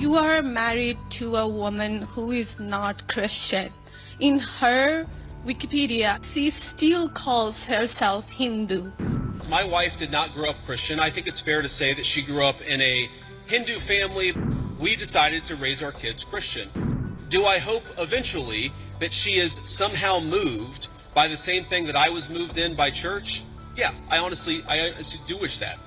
You are married to a woman who is not Christian. In her Wikipedia, she still calls herself Hindu. My wife did not grow up Christian. I think it's fair to say that she grew up in a Hindu family. We decided to raise our kids Christian. Do I hope eventually that she is somehow moved by the same thing that I was moved in by church? Yeah, I honestly do wish that.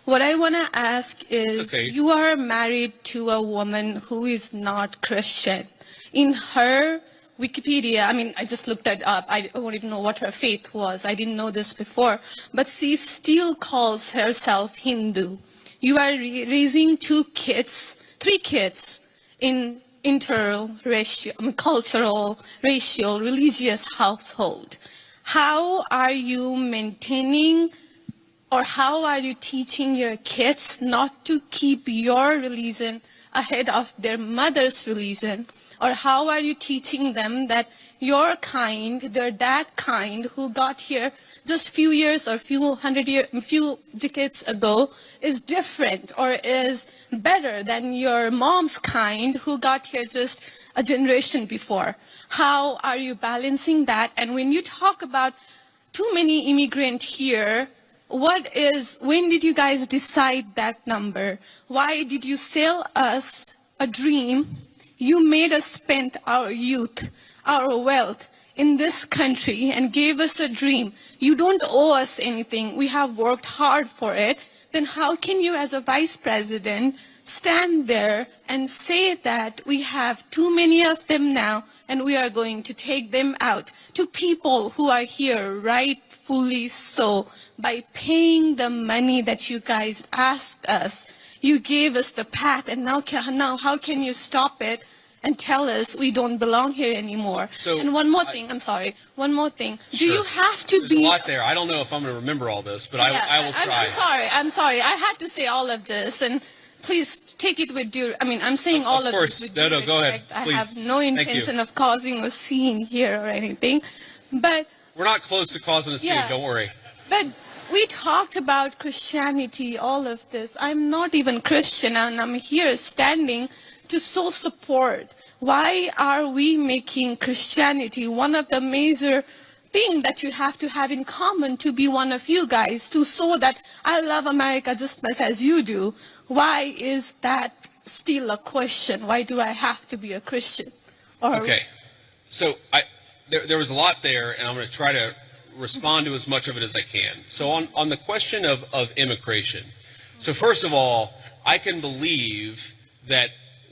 What I want to ask is, Okay. You are married to a woman who is not Christian. In her Wikipedia, I just looked that up. I don't even know what her faith was. I didn't know this before. But she still calls herself Hindu. You are raising three kids in cultural, racial, religious household. How are you maintaining or how are you teaching your kids not to keep your religion ahead of their mother's religion? Or how are you teaching them that your kind, their dad kind, who got here just few years or few decades ago, is different or is better than your mom's kind, who got here just a generation before? How are you balancing that? And when you talk about too many immigrants here, when did you guys decide that number? Why did you sell us a dream? You made us spend our youth, our wealth in this country and gave us a dream. You don't owe us anything. We have worked hard for it. Then how can you as a vice president stand there and say that we have too many of them now and we are going to take them out to people who are here rightfully so? By paying the money that you guys asked us, you gave us the path, and now how can you stop it and tell us we don't belong here anymore? And one more thing. Do you have to There's be... a lot there. I don't know if I'm going to remember all this, but I will try. I'm sorry. I had to say all of this, and please take it with due... I'm saying all of this with due respect. Go ahead. Please. I have no intention of causing a scene here or anything, but... We're not close to causing a scene, don't worry. But we talked about Christianity, all of this. I'm not even Christian, and I'm here standing to show support. Why are we making Christianity one of the major things that you have to have in common to be one of you guys, to show that I love America just as much as you do? Why is that still a question? Why do I have to be a Christian? Okay, so there was a lot there, and I'm going to try to respond to as much of it as I can. So on the question of immigration, so first of all, I can believe that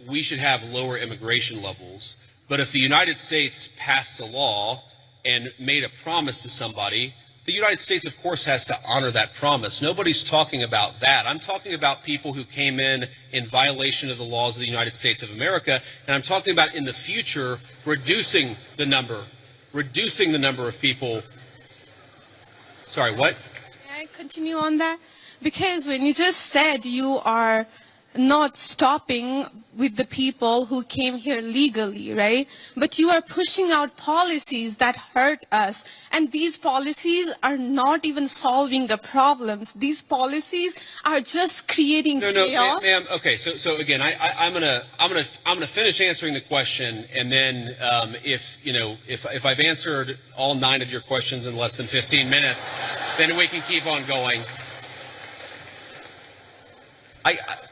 we should have lower immigration levels, but if the United States passed a law and made a promise to somebody, the United States, of course, has to honor that promise. Nobody's talking about that. I'm talking about people who came in violation of the laws of the United States of America, and I'm talking about in the future reducing the number of people. Sorry, what? Can I continue on that? Because when you just said you are not stopping with the people who came here legally, right? But you are pushing out policies that hurt us. And these policies are not even solving the problems. These policies are just creating chaos. Ma'am. Okay, so again, I'm gonna finish answering the question, and then if I've answered all 9 of your questions in less than 15 minutes, then we can keep on going.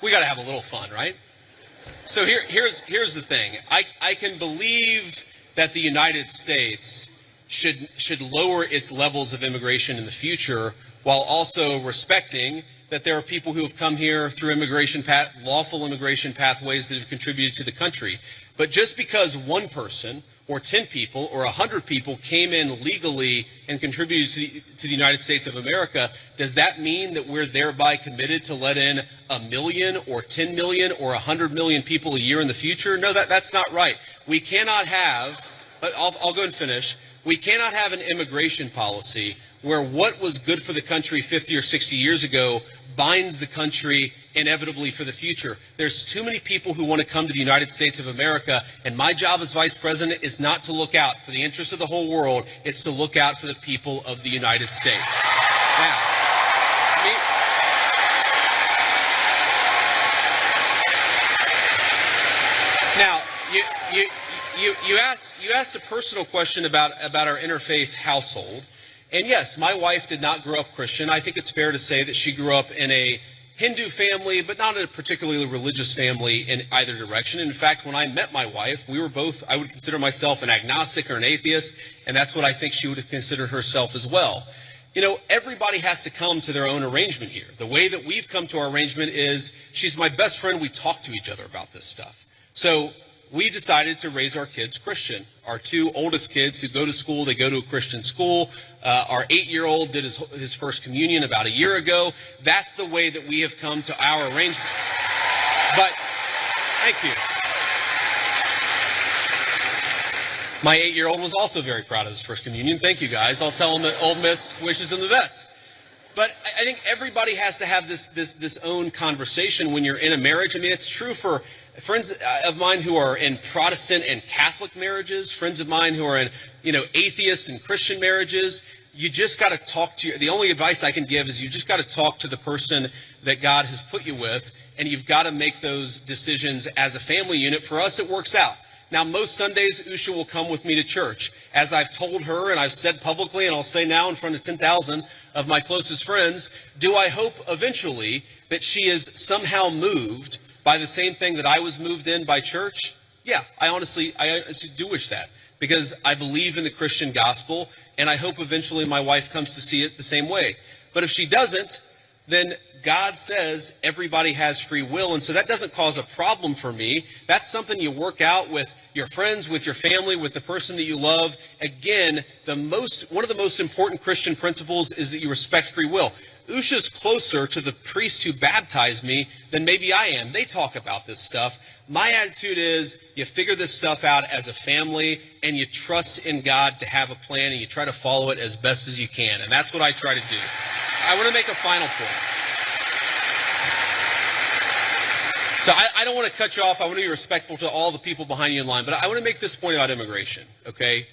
We got to have a little fun, right? So here's the thing. I can believe that the United States should lower its levels of immigration in the future, while also respecting that there are people who have come here through lawful immigration pathways that have contributed to the country. But just because one person or 10 people or 100 people came in legally and contributed to the United States of America, does that mean that we're thereby committed to let in 1 million or 10 million or 100 million people a year in the future? No, that's not right. We cannot have but I'll go ahead and finish. We cannot have an immigration policy where what was good for the country 50 or 60 years ago binds the country inevitably for the future. There's too many people who want to come to the United States of America, and my job as vice president is not to look out for the interests of the whole world. It's to look out for the people of the United States. Now, you asked a personal question about our interfaith household. And yes, my wife did not grow up Christian. I think it's fair to say that she grew up in a Hindu family, but not in a particularly religious family in either direction. In fact, when I met my wife, we were both, I would consider myself an agnostic or an atheist, and that's what I think she would have considered herself as well. You know, everybody has to come to their own arrangement here. The way that we've come to our arrangement is she's my best friend. We talk to each other about this stuff. So we decided to raise our kids Christian. Our two oldest kids who go to school, they go to a Christian school. Our 8-year-old did his first communion about a year ago. That's the way that we have come to our arrangement. But, thank you. My 8-year-old was also very proud of his first communion. Thank you, guys. I'll tell him that Old Miss wishes him the best. But I think everybody has to have this own conversation when you're in a marriage. I mean, it's true for friends of mine who are in Protestant and Catholic marriages, friends of mine who are in, atheist and Christian marriages. You just got to talk to the only advice I can give is you just got to talk to the person that God has put you with, and you've got to make those decisions as a family unit. For us, it works out. Now, most Sundays, Usha will come with me to church. As I've told her, and I've said publicly, and I'll say now in front of 10,000 of my closest friends, do I hope eventually that she is somehow moved by the same thing that I was moved in by church? Yeah, I honestly do wish that, because I believe in the Christian gospel, and I hope eventually my wife comes to see it the same way. But if she doesn't, then God says everybody has free will, and so that doesn't cause a problem for me. That's something you work out with your friends, with your family, with the person that you love. Again, one of the most important Christian principles is that you respect free will. Usha's closer to the priests who baptized me than maybe I am. They talk about this stuff. My attitude is you figure this stuff out as a family, and you trust in God to have a plan, and you try to follow it as best as you can. And that's what I try to do. I want to make a final point. So I don't want to cut you off. I want to be respectful to all the people behind you in line. But I want to make this point about immigration, okay?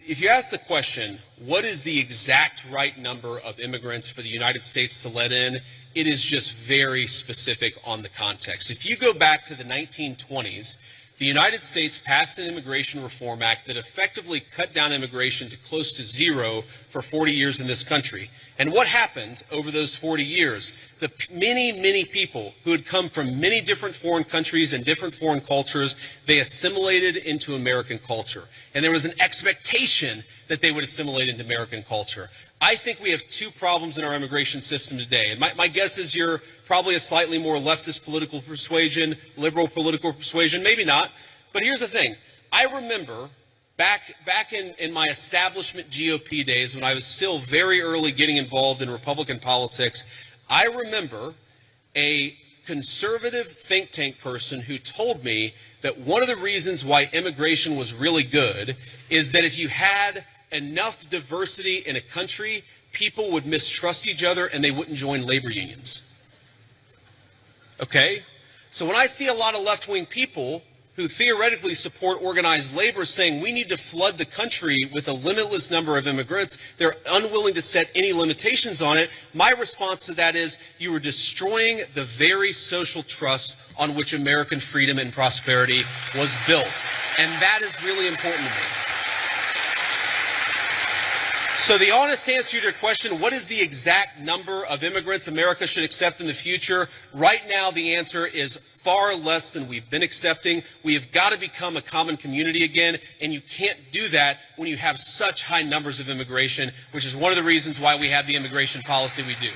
If you ask the question, what is the exact right number of immigrants for the United States to let in, it is just very specific on the context. If you go back to the 1920s, the United States passed an Immigration Reform Act that effectively cut down immigration to close to zero for 40 years in this country. And what happened over those 40 years? The many, many people who had come from many different foreign countries and different foreign cultures, they assimilated into American culture. And there was an expectation that they would assimilate into American culture. I think we have two problems in our immigration system today. And my guess is you're probably a slightly more leftist political persuasion, liberal political persuasion, maybe not. But here's the thing. I remember back in my establishment GOP days when I was still very early getting involved in Republican politics, I remember a conservative think tank person who told me that one of the reasons why immigration was really good is that if you had enough diversity in a country, people would mistrust each other and they wouldn't join labor unions. Okay? So when I see a lot of left-wing people who theoretically support organized labor saying we need to flood the country with a limitless number of immigrants, they're unwilling to set any limitations on it. My response to that is you are destroying the very social trust on which American freedom and prosperity was built. And that is really important to me. So the honest answer to your question, what is the exact number of immigrants America should accept in the future? Right now, the answer is far less than we've been accepting. We have got to become a common community again, and you can't do that when you have such high numbers of immigration, which is one of the reasons why we have the immigration policy we do.